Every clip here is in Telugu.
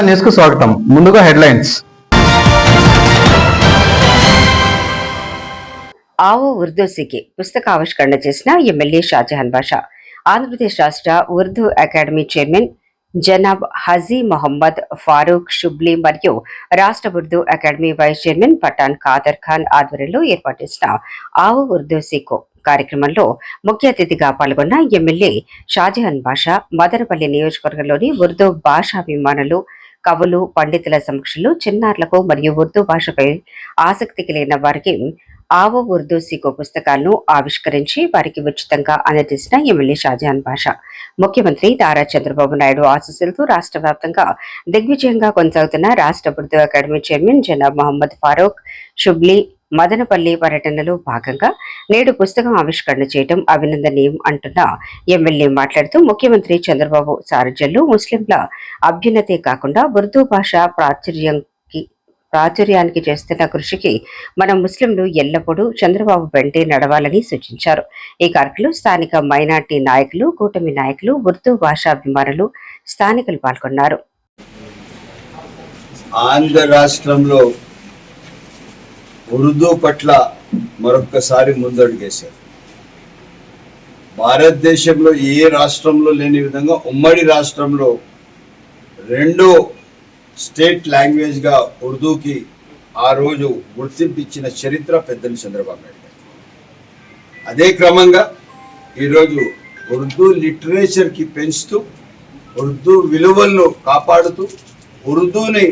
న్యూస్ కు స్వాగతం. ముందుగా హెడ్లైన్స్. ఆవో ఉర్దూ సికి పుస్తక ఆవిష్కరణ చేసిన ఎమ్మెల్యే షాజహాన్ బాషా. ఆంధ్రప్రదేశ్ రాష్ట్ర ఉర్దూ అకాడమీ చైర్మన్ జనాబ్ హజీ మొహమ్మద్ ఫారూక్ షుబ్లీ మరియు రాష్ట్ర Urdu academy vice chairman Pathan Khader Khan ఆధ్వర్యంలో ఏర్పాటు చేసిన ఆవో ఉర్దూ సికో కార్యక్రమంలో ముఖ్య అతిథిగా పాల్గొన్న ఎమ్మెల్యే షాజహాన్ బాషా మదనపల్లి నియోజకవర్గంలోని ఉర్దూ భాషాభిమానులు, కవులు, పండితుల సమక్షంలో చిన్నారులకు మరియు ఉర్దూ భాషపై ఆసక్తి కలిగిన వారికి ఆవో ఉర్దూ సికో పుస్తకాలను ఆవిష్కరించి వారికి ఉచితంగా అందజేసిన ఎమ్మెల్యే షాజహాన్ బాషా. ముఖ్యమంత్రి నారా చంద్రబాబు నాయుడు ఆశీస్సులతో రాష్ట్ర వ్యాప్తంగా దిగ్విజయంగా కొనసాగుతున్న రాష్ట్ర ఉర్దూ అకాడమీ చైర్మన్ జనాబ్ మహమ్మద్ ఫారూక్ షుబ్లీ మదనపల్లి పర్యటనలో భాగంగా నేడు పుస్తకం ఆవిష్కరణ చేయడం అభినందనీయం అంటున్న ఎమ్మెల్యే మాట్లాడుతూ, ముఖ్యమంత్రి చంద్రబాబు సారథ్యంలో ముస్లింల అభ్యున్నతే కాకుండా ఉర్దూ భాష ప్రాచుర్యానికి చేస్తున్న కృషికి మన ముస్లింలు ఎల్లప్పుడూ చంద్రబాబు వెంటే నడవాలని సూచించారు. ఈ కార్యక్రమంలో స్థానిక మైనార్టీ నాయకులు, కూటమి నాయకులు, ఉర్దూ భాషాభిమానులు, స్థానికులు పాల్గొన్నారు. ఆంధ్ర రాష్ట్రంలో ఉర్దూ పట్ల మరొక్కసారి ముందడుగేశారు. భారతదేశంలో ఏ రాష్ట్రంలో లేని విధంగా ఉమ్మడి రాష్ట్రంలో రెండో స్టేట్ లాంగ్వేజ్గా ఉర్దూకి ఆ రోజు గుర్తింపు ఇచ్చిన చరిత్ర పెద్దలు చంద్రబాబు నాయుడు గారు. అదే క్రమంగా ఈరోజు ఉర్దూ లిటరేచర్కి పెంచుతూ, ఉర్దూ విలువలను కాపాడుతూ, ఉర్దూని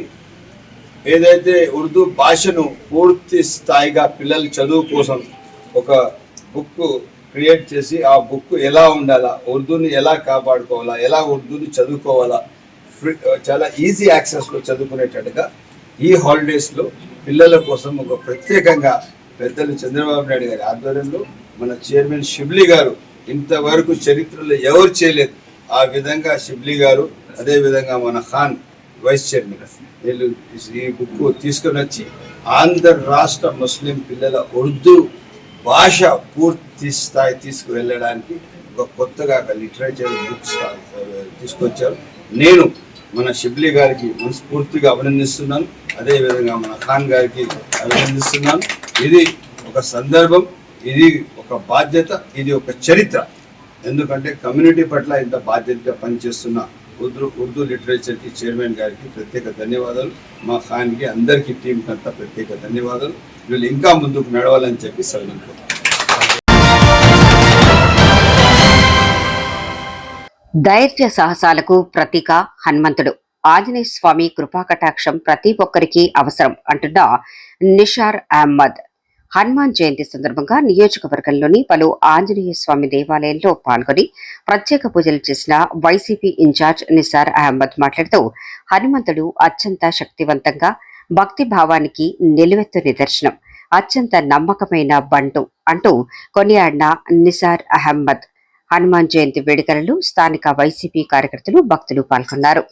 ఏదైతే ఉర్దూ భాషను పూర్తి స్థాయిగా పిల్లల చదువు కోసం ఒక బుక్ క్రియేట్ చేసి ఆ బుక్ ఎలా ఉండాలా, ఉర్దూని ఎలా కాపాడుకోవాలా, ఎలా ఉర్దూని చదువుకోవాలా, చాలా ఈజీ యాక్సెస్లో చదువుకునేటట్టుగా ఈ హాలిడేస్లో పిల్లల కోసం ఒక ప్రత్యేకంగా పెద్దలు చంద్రబాబు నాయుడు గారి ఆధ్వర్యంలో మన చైర్మన్ షిబ్లీ గారు ఇంతవరకు చరిత్రలో ఎవరు చేయలేదు ఆ విధంగా షిబ్లీ గారు, అదేవిధంగా మన ఖాన్ వైస్ చైర్మన్ వీళ్ళు ఈ బుక్ తీసుకుని వచ్చి ఆంధ్ర రాష్ట్ర ముస్లిం పిల్లల ఉర్దూ భాష పూర్తి స్థాయి తీసుకువెళ్ళడానికి ఒక కొత్తగా లిటరేచర్ బుక్స్ తీసుకొచ్చారు. నేను మన షిబ్లీ గారికి మనస్ఫూర్తిగా అభినందిస్తున్నాను. అదేవిధంగా మన ఖాన్ గారికి అభినందిస్తున్నాను. ఇది ఒక సందర్భం, ఇది ఒక బాధ్యత, ఇది ఒక చరిత్ర. ఎందుకంటే కమ్యూనిటీ పట్ల ఇంత బాధ్యతగా పనిచేస్తున్న ఉర్దూ లిటరేచర్కి చైర్మన్ గారికి ప్రత్యేక ధన్యవాదాలు. మా ఖాన్కి, అందరికీ టీంకి అంతా ప్రత్యేక ధన్యవాదాలు. వీళ్ళు ఇంకా ముందుకు నడవాలని చెప్పి సవినంటున్నాను. ధైర్య సాహసాలకు ప్రతీక హనుమంతుడు. ఆంజనేయ స్వామి కృపాకటాక్షం ప్రతి ఒక్కరికి అవసరం అంటున్న నిషార్ అహ్మద్. హనుమాన్ జయంతి సందర్భంగా నియోజకవర్గంలోని పలు ఆంజనేయ స్వామి దేవాలయంలో పాల్గొని ప్రత్యేక పూజలు చేసిన వైసీపీ ఇన్ఛార్జ్ నిసార్ అహ్మద్ మాట్లాడుతూ, హనుమంతుడు అత్యంత శక్తివంతంగా, భక్తి భావానికి నిలువెత్తు నిదర్శనం, అత్యంత నమ్మకమైన బంటు అంటూ కొనియాడిన నిసార్ అహ్మద్. హనుమాన్ జయంతి వేడుకలలో స్థానిక వైసీపీ కార్యకర్తలు, భక్తులు పాల్గొన్నారు.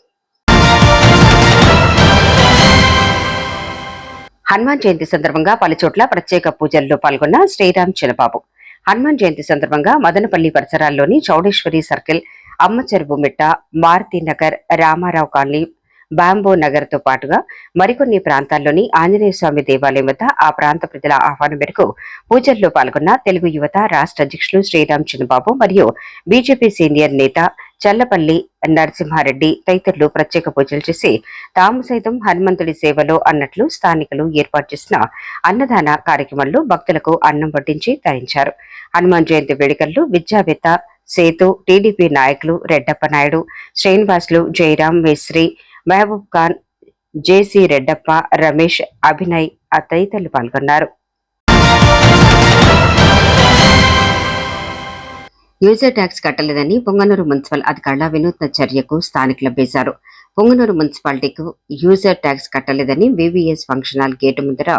హనుమాన్ జయంతి సందర్భంగా పలుచోట్ల ప్రత్యేక పూజల్లో పాల్గొన్న శ్రీరామ్ చిన్నబాబు. హనుమాన్ జయంతి సందర్భంగా మదనపల్లి పరిసరాల్లోని చౌడేశ్వరి సర్కిల్, అమ్మచెరువు మిట్ట, మారుతి నగర్, రామారావు కాలనీ, బాంబో నగర్ తో పాటుగా మరికొన్ని ప్రాంతాల్లోని ఆంజనేయ స్వామి దేవాలయం వద్ద ఆ ప్రాంత ప్రజల ఆహ్వానం మేరకు పూజల్లో పాల్గొన్న తెలుగు యువత రాష్ట్ర అధ్యక్షులు శ్రీరామ్ చిన్నబాబు మరియు బీజేపీ సీనియర్ నేత చల్లపల్లి నరసింహారెడ్డి తదితరులు ప్రత్యేక పూజలు చేసి తాము సైతం హనుమంతుడి సేవలో అన్నట్లు స్థానికులు ఏర్పాటు చేసిన అన్నదాన కార్యక్రమంలో భక్తులకు అన్నం వడ్డించి తరించారు. హనుమాన్ జయంతి వేడుకల్లో విద్యావేత్త సేతు, టీడీపీ నాయకులు రెడ్డప్ప నాయుడు, శ్రీనివాసులు, జయరాం, మేస్త్రి, మహబూబ్ ఖాన్, జేసీ రెడ్డప్ప, రమేష్, అభినయ్ తదితరులు పాల్గొన్నారు. యూజర్ ట్యాక్స్ కట్టలేదని పొంగనూరు మున్సిపల్ అధికారుల వినూత్న చర్యకు స్థానికులు బేశారు. పొంగనూరు మున్సిపాలిటీకు యూజర్ ట్యాక్స్ కట్టలేదని వివిఎస్ ఫంక్షన్ హాల్ గేటు ముందర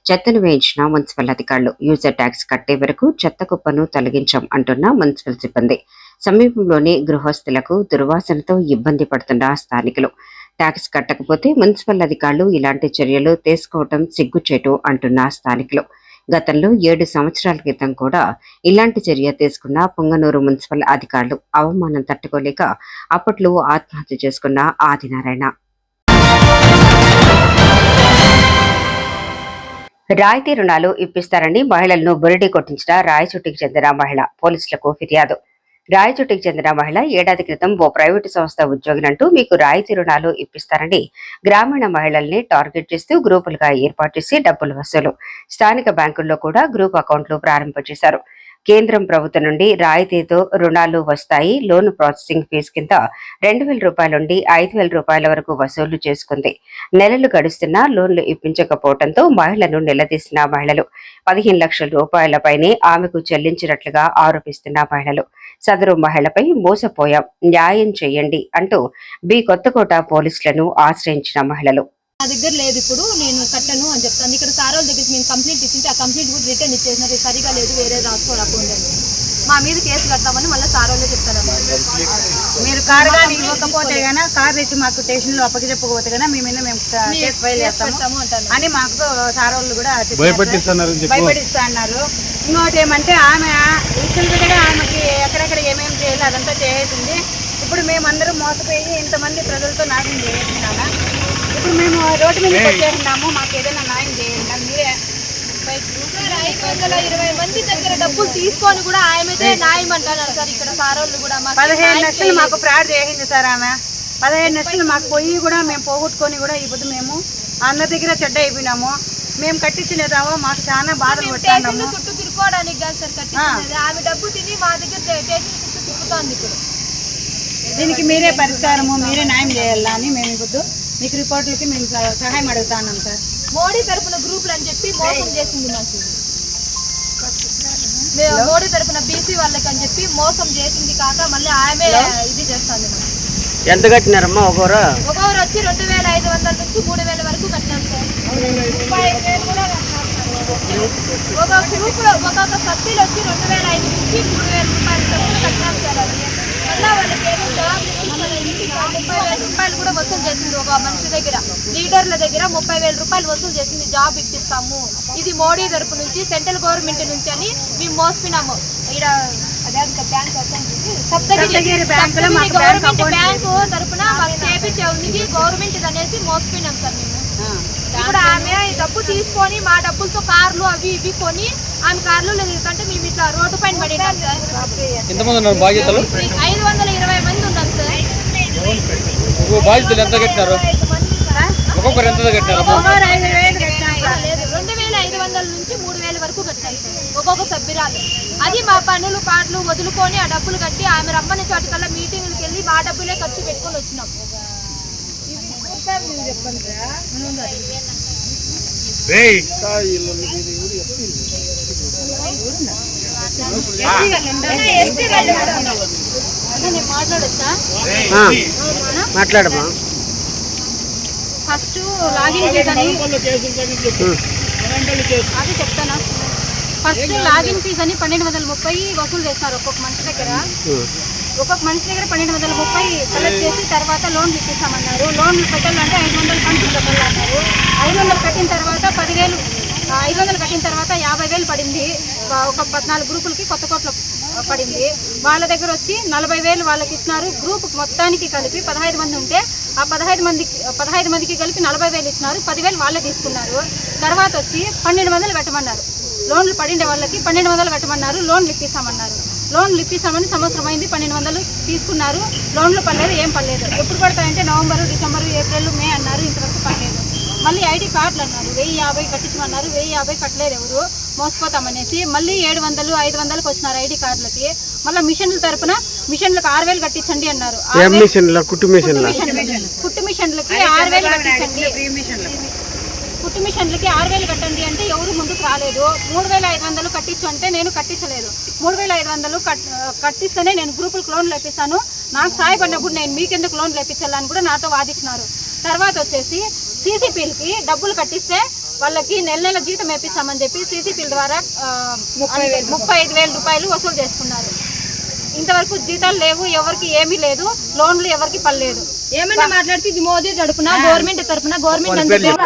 చెత్తను వేయించిన మున్సిపల్ అధికారులు. యూజర్ ట్యాక్స్ కట్టే వరకు చెత్త కుప్పను తొలగించాం అంటున్న మున్సిపల్ సిబ్బంది. సమీపంలోని గృహస్థులకు దుర్వాసనతో ఇబ్బంది పడుతున్న స్థానికులు. ట్యాక్స్ కట్టకపోతే మున్సిపల్ అధికారులు ఇలాంటి చర్యలు తీసుకోవటం సిగ్గుచేటు అంటున్న స్థానికులు. గతంలో 7 సంవత్సరాల క్రితం కూడా ఇలాంటి చర్య తీసుకున్న పొంగనూరు మున్సిపల్ అధికారులు అవమానం తట్టుకోలేక అప్పట్లో ఆత్మహత్య చేసుకున్న ఆదినారాయణ. రాయితీ రుణాలు ఇప్పిస్తారని మహిళలను బురిడి కొట్టించిన రాయచోటికి చెందిన మహిళ పోలీసులకు ఫిర్యాదు. రాయచోటికి చెందిన మహిళ ఏడాది క్రితం ఓ ప్రైవేటు సంస్థ ఉద్యోగినంటూ మీకు రాయితీ రుణాలు ఇప్పిస్తారని గ్రామీణ మహిళల్ని టార్గెట్ చేస్తూ గ్రూపులుగా ఏర్పాటు చేసి డబ్బులు వసూలు. స్థానిక బ్యాంకుల్లో కూడా గ్రూప్ అకౌంట్లు ప్రారంభించేశారు. కేంద్రం ప్రభుత్వం నుండి రాయితీతో రుణాలు వస్తాయి. లోన్ ప్రాసెసింగ్ ఫీజు కింద 2,000 రూపాయల నుండి 5,000 రూపాయల వరకు వసూలు చేసుకుంది. నెలలు గడుస్తున్నా లోన్లు ఇప్పించకపోవడంతో మహిళను నిలదీసిన మహిళలు 15 లక్షల రూపాయలపైనే ఆమెకు చెల్లించినట్లుగా ఆరోపిస్తున్న మహిళలు సదరు మహిళపై మోసపోయాం, న్యాయం చేయండి అంటూ బి కొత్తకోట పోలీసులను ఆశ్రయించిన మహిళలు. నా దగ్గర లేదు, ఇప్పుడు నేను కట్టను అని చెప్తాను. ఇక్కడ సార్ వాళ్ళ దగ్గర మేము కంప్లైంట్ ఇచ్చింటే ఆ కంప్లైంట్ కూడా రిటర్న్ ఇచ్చేసినారు. ఇది సరిగా లేదు, వేరే రాసుకోరు అకౌంట్ అని. మా మీద కేసు కడతామని మళ్ళీ సార్ వాళ్ళే చెప్తారమ్మా. మీరు కార్ కానీ ఇవ్వకపోతే కన్నా కార్ తెచ్చి మాకు స్టేషన్లో అప్పగిపోతే కన్నా మేము కేసు ఫైల్ చేస్తాము అని మాకు సార్ వాళ్ళు కూడా భయపడిస్తా అన్నారు. ఇంకోటి ఏమంటే ఆమె విచ్చలవిడిగా ఆమెకి ఎక్కడెక్కడ ఏమేమి చేయాలి అదంతా చేసేసింది. ఇప్పుడు మేమందరం మోసపోయి ఇంతమంది ప్రజలతో న్యాయం చేస్తున్నాము. ఇప్పుడు మేము రోడ్డు మీద వచ్చేసినాము, మాకు ఏదైనా న్యాయం చేయండి. మీరే 520 మంది దగ్గర డబ్బులు తీసుకొని కూడా ఆమెదే న్యాయం అంటున్నారు సార్. ఇక్కడ సార్ వాళ్ళు కూడా 15 లక్షలు మాకు ఫ్రాడ్ చేసింది సార్. ఆమె 15 లక్షలు మాకు పోయి కూడా మేము పోగొట్టుకొని కూడా ఇప్పుడు మేము అందరి దగ్గర చెడ్డ అయిపోయినాము. మేము కట్టించలేదామో మాకు చాలా బాధలు పడుతున్నాము. చుట్టూ తిరుకోవడానికి కాదు సార్ కట్టించేది. ఆమె డబ్బు తిని మా దగ్గర స్టేషన్ చుట్టూ తిరుగుతోంది. ఇప్పుడు దీనికి మీరే పరిష్కారము, మీరే న్యాయం చేయాలా అని మేము ఇప్పుడు మీకు రిపోర్టులకి మేము సహాయం అడుగుతా ఉన్నాం సార్. మోడీ తరఫున గ్రూపులు అని చెప్పి మోసం చేసింది నాకు. మోడీ తరఫున బీసీ వాళ్ళకి అని చెప్పి మోసం చేసింది కాక మళ్ళీ ఆమె ఇది చేస్తాను. ఎంత కట్టినారమ్మా ఒకరు వచ్చి 2,500 నుంచి 3,000 వరకు కట్టినాం సార్. 35,000 కూడా కట్టినాం సార్. ఒక గ్రూప్ లో ఒక్కొక్క సభ్యులు వచ్చి 2,500 నుంచి 3,000 రూపాయల డబ్బులు కట్టినాం సార్. అది మళ్ళీ వాళ్ళకి ఏదో జాబ్ 30,000 రూపాయలు కూడా వసూలు చేసింది. ఒక మనిషి దగ్గర లీడర్ల దగ్గర 30,000 రూపాయలు వసూలు చేసింది. జాబ్ ఇప్పిస్తాము, ఇది మోడీ తరపు నుంచి సెంట్రల్ గవర్నమెంట్ నుంచి అని మేము మోసపోయినాము. ఇక్కడ సప్తగిరి గవర్నమెంట్ బ్యాంకు తరఫున మాకు చేపించే ఉంది గవర్నమెంట్ అనేసి మోసపోయినాం సార్ మేము. ఇప్పుడు ఆమె డబ్బు తీసుకొని మా డబ్బులతో కార్లు అవి ఇవి కొని ఆమె కార్లు కంటే మేము ఇట్లా రోడ్డు పైన పడినాం సార్. 520 మంది ఉన్నాం సార్. బాధ్యతలు ఎంత కట్టినారు? ఒక్కొక్కరు ఎంత కట్టినారు? 2,500 నుంచి 3,000 వరకు కట్టాలి సార్ ఒక్కొక్క సభ్యురాలు. అది మా పనులు పాటలు వదులుకొని ఆ డబ్బులు కట్టి ఆమె రమ్మని చోటుకల్లా మీటింగ్లకు వెళ్ళి మా డబ్బులే ఖర్చు పెట్టుకొని వచ్చినాం. మాట్లాడమా. ఫస్ట్ లాగిన్ ఫీజ్ అని అది చెప్తానా. ఫస్ట్ లాగిన్ ఫీజ్ అని 1,230 వసూలు చేస్తున్నారు ఒక్కొక్క మనిషి దగ్గర. ఒక్కొక్క మనిషి దగ్గర 1,230 కలెక్ట్ చేసి తర్వాత లోన్లు ఇప్పిస్తామన్నారు. లోన్లు పెట్టాలంటే 500 ఫండ్స్ పెట్టాలన్నారు. 500 కట్టిన తర్వాత 10,000 500 కట్టిన తర్వాత 50,000 పడింది. ఒక 14 గ్రూపులకి కొత్తకోటలో పడింది. వాళ్ళ దగ్గర వచ్చి 40,000 వాళ్ళకి ఇచ్చినారు. గ్రూప్ మొత్తానికి కలిపి 15 మంది ఉంటే ఆ 15 మందికి కలిపి 40,000 ఇచ్చినారు. 10,000 వాళ్ళే తీసుకున్నారు. తర్వాత వచ్చి 1,200 కట్టమన్నారు. లోన్లు పడిండే వాళ్ళకి 1,200 కట్టమన్నారు. లోన్లు ఇప్పిస్తామన్నారు. లోన్లు ఇప్పిస్తామని సంవత్సరం అయింది. 1,200 తీసుకున్నారు. లోన్లు పడలేదు, ఏం పడలేదు. ఎప్పుడు పడతాయంటే నవంబరు, డిసెంబరు, ఏప్రిల్, మే అన్నారు. ఇంతవరకు పడలేదు. మళ్ళీ ఐడి కార్డులు అన్నారు. 1,050 కట్టించమన్నారు. 1,050 కట్టలేదు ఎవరు, మోసపోతామనేసి మళ్ళీ 700, 500కి వచ్చినారు ఐడి కార్డులకి. మళ్ళీ మిషన్ల తరపున మిషన్లకు 6,000 కట్టించండి అన్నారు. కుట్టు మిషన్లకి 6,000 కట్టించండి. కుట్టు మిషన్లకి 6,000 కట్టండి అంటే ఎవరు ముందుకు రాలేదు. 3,500 కట్టించు అంటే నేను కట్టించలేదు. 3,500 కట్టిస్తేనే నేను గ్రూపులకు లోన్లు ఇప్పిస్తాను, నాకు సాయపడినప్పుడు నేను మీకెందుకు లోన్లు ఇప్పించాలని కూడా నాతో వాదించినారు. తర్వాత వచ్చేసి సీసీపీలకి డబ్బులు కట్టిస్తే వాళ్ళకి నెల జీతం వేపిస్తామని చెప్పి సీసీపీల ద్వారా 35,000 రూపాయలు వసూలు చేసుకున్నారు. ఇంతవరకు జీతాలు లేవు, ఎవరికి ఏమీ లేదు, లోన్లు ఎవరికి పడలేదు. ఏమైనా మాట్లాడితే ఇది మోదీ తరపున గవర్నమెంట్ తరపున గవర్నమెంట్ అందరి దగ్గర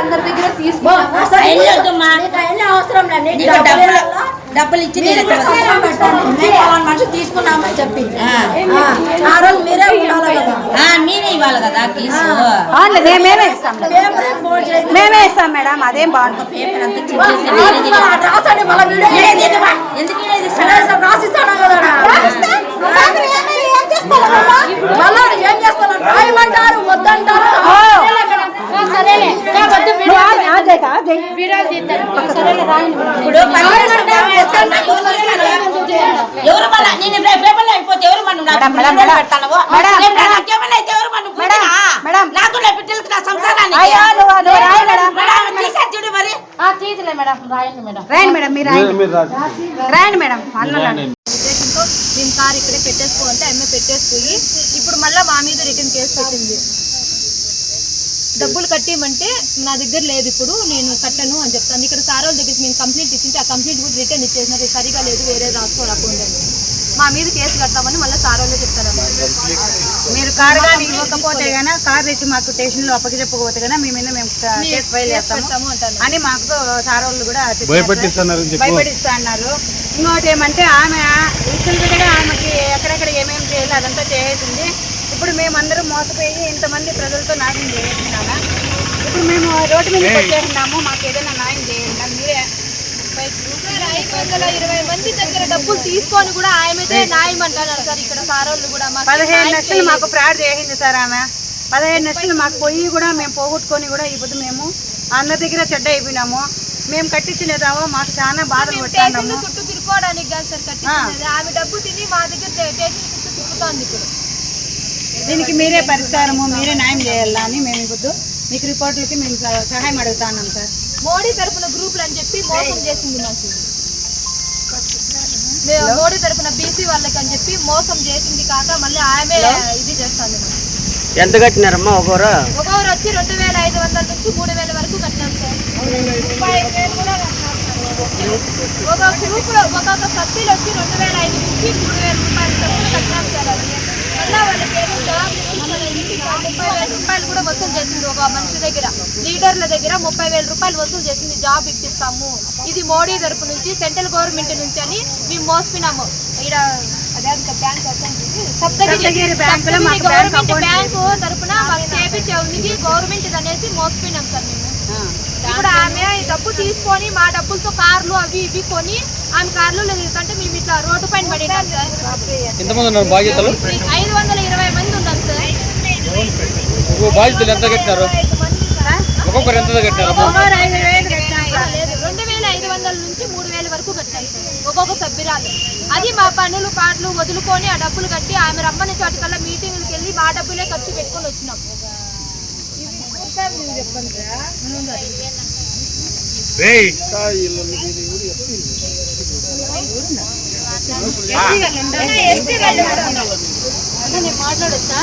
డబ్బులు ఇచ్చి మనిషి తీసుకున్నామని చెప్పి ఆ రోజు మీరే ఇవ్వాలి కదా, మీరే ఇవ్వాలి కదా ఫీజు. మేమే ఇస్తాం మేడం, అదేం బాగుంటుంది. రాసిస్తాను కదా, ఏం చేస్తాను రాయమంటారు వద్దంటారు. ఎవరు మళ్ళీ నేను పేపర్లో అయిపోతే ఎవరు మనం నాకు నా బిడ్డలకు నా సంసారాన్ని చూడు మరి రాయండి మేడం, మీరు రాయండి మేడం. ఉద్దేశంతో మేము కార్ ఇక్కడే పెట్టేసుకోవాలంటే ఆమె పెట్టేసుకుని ఇప్పుడు మళ్ళీ మా మీద రిటర్న్ కేసు పెట్టింది. డబ్బులు కట్టేయమంటే నా దగ్గర లేదు, ఇప్పుడు నేను కట్టను అని చెప్తాను. ఇక్కడ సార్ వాళ్ళ దగ్గరికి మేము కంప్లైంట్ ఇచ్చింటే ఆ కంప్లైంట్ కూడా రిటర్న్ ఇచ్చేసినారు, సరిగా లేదు వేరే రాసుకోవాలి అకౌంట్ అని. మా మీద కేసు కడతామని మళ్ళీ సార్ వాళ్ళే చెప్తారు. మీరు కార్ కానీ ఇవ్వకపోతే గానా, కార్ తెచ్చి మాకు స్టేషన్ లో అప్పగిపోతే గానా మీ మీద మేము కేసు ఫైల్ చేస్తాము అని మాకు సార్ వాళ్ళు కూడా భయపడిస్తా అన్నారు. ఇంకోటి ఏమంటే ఆమె విచ్చలవిడిగా ఆమెకి ఎక్కడెక్కడ ఏమేమి చేయాలి అదంతా చేసేసింది. ఇప్పుడు మేమందరం మోసపోయి ఇంతమంది ప్రజలతో న్యాయం చేస్తున్నాము. ఇప్పుడు మేము రోడ్డు మీద వచ్చేసినాము, మాకు ఏదైనా న్యాయం చేయండి. మీరే 520 మంది దగ్గర డబ్బులు తీసుకొని కూడా ఆమెతే న్యాయం అంటున్నారు సార్. ఇక్కడ సార్ వాళ్ళు కూడా 15 లక్షలు మాకు ఫ్రాడ్ చేసింది సార్. ఆమె 15 లక్షలు మాకు పోయి కూడా మేము పోగొట్టుకొని కూడా ఇప్పుడు మేము అందరి దగ్గర చెడ్డ అయిపోయినాము. మేము కట్టించలేదావో మాకు చాలా బాధలు పడుతున్నాము. చుట్టూ తిరుకోవడానికి కాదు సార్ కట్టించినది. ఆమె డబ్బు తిని మా దగ్గర స్టేషన్ చుట్టూ తిరుగుతోంది. ఇప్పుడు దీనికి మీరే పరిష్కారము, మీరే న్యాయం చేయాలా అని మేము ఇప్పుడు మీకు రిపోర్టులకి మేము సహాయం అడుగుతా ఉన్నాం సార్. మోడీ తరఫున గ్రూపులు అని చెప్పి మోసం చేసింది మాకు. మోడీ తరఫున బీసీ వాళ్ళకి అని చెప్పి మోసం చేసింది కాక మళ్ళీ ఆమె ఇది చేస్తాను. ఎంత కట్టినారమ్మా ఒక్కొక్కరు వచ్చి 2500 నుంచి 3000 వరకు కట్టినాం సార్. 35,000 కూడా కట్టినాం సార్. ఒక గ్రూప్ లో ఒక్కొక్క సభ్యులు వచ్చి 2,500 నుంచి 3,000 రూపాయలు చొప్పున కట్టినాం సార్. మళ్ళీ వాళ్ళకి ఏదో జాబ్ 30,000 రూపాయలు కూడా వసూలు చేసింది. ఒక మనిషి దగ్గర లీడర్ల దగ్గర 30,000 రూపాయలు వసూలు చేసింది. జాబ్ ఇప్పిస్తాము, ఇది మోడీ తరపు నుంచి సెంట్రల్ గవర్నమెంట్ నుంచి అని మేము మోసపోయినాము. ఇక్కడ సప్తగిరి గవర్నమెంట్ బ్యాంకు తరఫున మాకు చేపించే ఉంది గవర్నమెంట్ అనేసి మోసపోయినాం సార్ మేము. ఇప్పుడు ఆమె డబ్బు తీసుకొని మా డబ్బులతో కార్లు అవి ఇవి కొని ఆమె కార్లు తిరుగుతుంటే మేము ఇట్లా రోడ్డు పైన పడినాం సార్. 520 మంది ఉన్నాం సార్. బాధ్యతలు ఎంత కట్టినారు? ఒక్కొక్కరు ఎంత కట్టారు? 2,500 నుంచి 3,000 వరకు కట్టారు సార్ ఒక్కొక్క సభ్యురాలు. అది మా పనులు పాటలు వదులుకొని ఆ డబ్బులు కట్టి ఆమె రమ్మని చోటుకల్లా మీటింగ్లకు వెళ్ళి మా డబ్బులే ఖర్చు పెట్టుకొని వచ్చినాం. మాట్లాడొచ్చా?